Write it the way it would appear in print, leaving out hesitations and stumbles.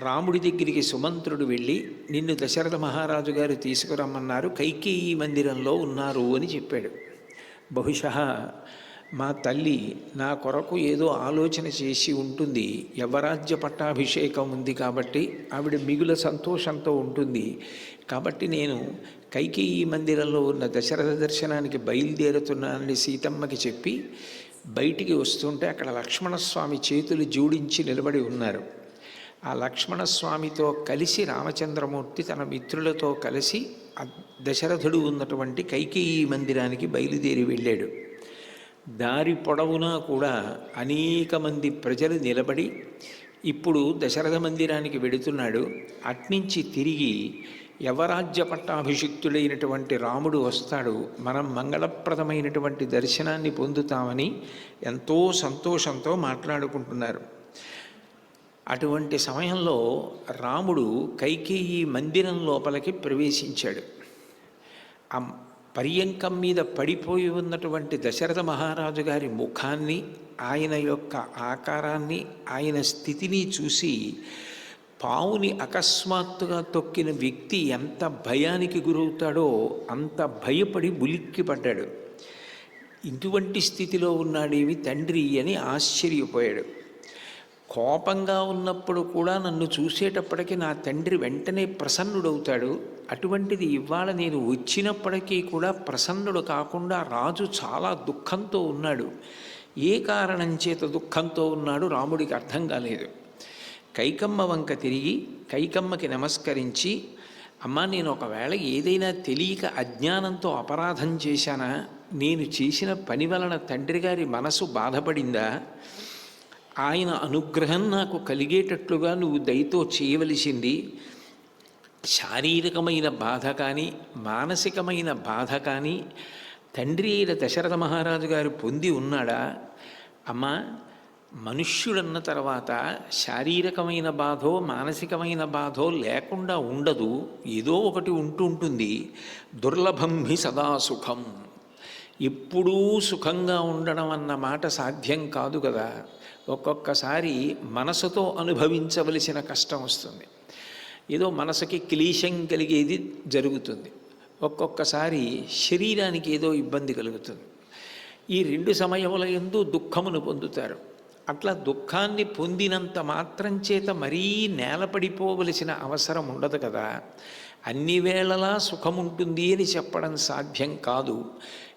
రాముడి దగ్గరికి సుమంత్రుడు వెళ్ళి నిన్ను దశరథ మహారాజు గారు తీసుకురమ్మన్నారు, కైకేయీ మందిరంలో ఉన్నారు అని చెప్పాడు. బహుశः మా తల్లి నా కొరకు ఏదో ఆలోచన చేసి ఉంటుంది. యవరాజ్య పట్టాభిషేకం ఉంది కాబట్టి ఆవిడ మిగుల సంతోషంతో ఉంటుంది. కాబట్టి నేను కైకేయీ మందిరంలో ఉన్న దశరథ దర్శనానికి బయలుదేరుతున్నానని సీతమ్మకి చెప్పి బయటికి వస్తుంటే అక్కడ లక్ష్మణస్వామి చేతులు జోడించి నిలబడి ఉన్నారు. ఆ లక్ష్మణస్వామితో కలిసి రామచంద్రమూర్తి తన మిత్రులతో కలిసి దశరథుడు ఉన్నటువంటి కైకేయీ మందిరానికి బయలుదేరి వెళ్ళాడు. దారి పొడవునా కూడా అనేక మంది ప్రజలు నిలబడి ఇప్పుడు దశరథ మందిరానికి వెడుతున్నాడు. అట్నుంచి తిరిగి యవరాజ్య పట్టాభిషిక్తుడైనటువంటి రాముడు వస్తాడు, మనం మంగళప్రదమైనటువంటి దర్శనాన్ని పొందుతామని ఎంతో సంతోషంతో మాట్లాడుకుంటున్నారు. అటువంటి సమయంలో రాముడు కైకేయీ మందిరం లోపలికి ప్రవేశించాడు. ఆ పర్యంకం మీద పడిపోయి ఉన్నటువంటి దశరథ మహారాజు గారి ముఖాన్ని, ఆయన యొక్క ఆకారాన్ని, ఆయన స్థితిని చూసి పావుని అకస్మాత్తుగా తొక్కిన వ్యక్తి ఎంత భయానికి గురవుతాడో అంత భయపడి ఉలిక్కిపడ్డాడు. ఇటువంటి స్థితిలో ఉన్నాడేమి తండ్రి అని ఆశ్చర్యపోయాడు. కోపంగా ఉన్నప్పుడు కూడా నన్ను చూసేటప్పటికీ నా తండ్రి వెంటనే ప్రసన్నుడవుతాడు. అటువంటిది ఇవాళ నేను వచ్చినప్పటికీ కూడా ప్రసన్నుడు కాకుండా రాజు చాలా దుఃఖంతో ఉన్నాడు. ఏ కారణం చేత దుఃఖంతో ఉన్నాడు రాముడికి అర్థం కాలేదు. కైకమ్మ వంక తిరిగి కైకమ్మకి నమస్కరించి, అమ్మా, నేను ఒకవేళ ఏదైనా తెలియక అజ్ఞానంతో అపరాధం చేశానా? నేను చేసిన పని వలన తండ్రి గారి మనసు బాధపడిందా? ఆయన అనుగ్రహం నాకు కలిగేటట్లుగా నువ్వు దయతో చేయవలసింది శారీరకమైన బాధ కానీ మానసికమైన బాధ కానీ తండ్రి అయిన దశరథ మహారాజు గారు పొంది ఉన్నాడా? అమ్మా, మనుష్యుడన్న తర్వాత శారీరకమైన బాధో మానసికమైన బాధో లేకుండా ఉండదు, ఏదో ఒకటి ఉంటుంది. దుర్లభం హి సదా సుఖం. ఎప్పుడూ సుఖంగా ఉండడం అన్న మాట సాధ్యం కాదు కదా. ఒక్కొక్కసారి మనసుతో అనుభవించవలసిన కష్టం వస్తుంది, ఏదో మనసుకి క్లేశం కలిగేది జరుగుతుంది. ఒక్కొక్కసారి శరీరానికి ఏదో ఇబ్బంది కలుగుతుంది. ఈ రెండు సమయముల యందు దుఃఖమును పొందుతారు. అట్లా దుఃఖాన్ని పొందినంత మాత్రం చేత మరీ నేలపడిపోవలసిన అవసరం ఉండదు కదా. అన్ని వేళలా సుఖముంటుంది అని చెప్పడం సాధ్యం కాదు.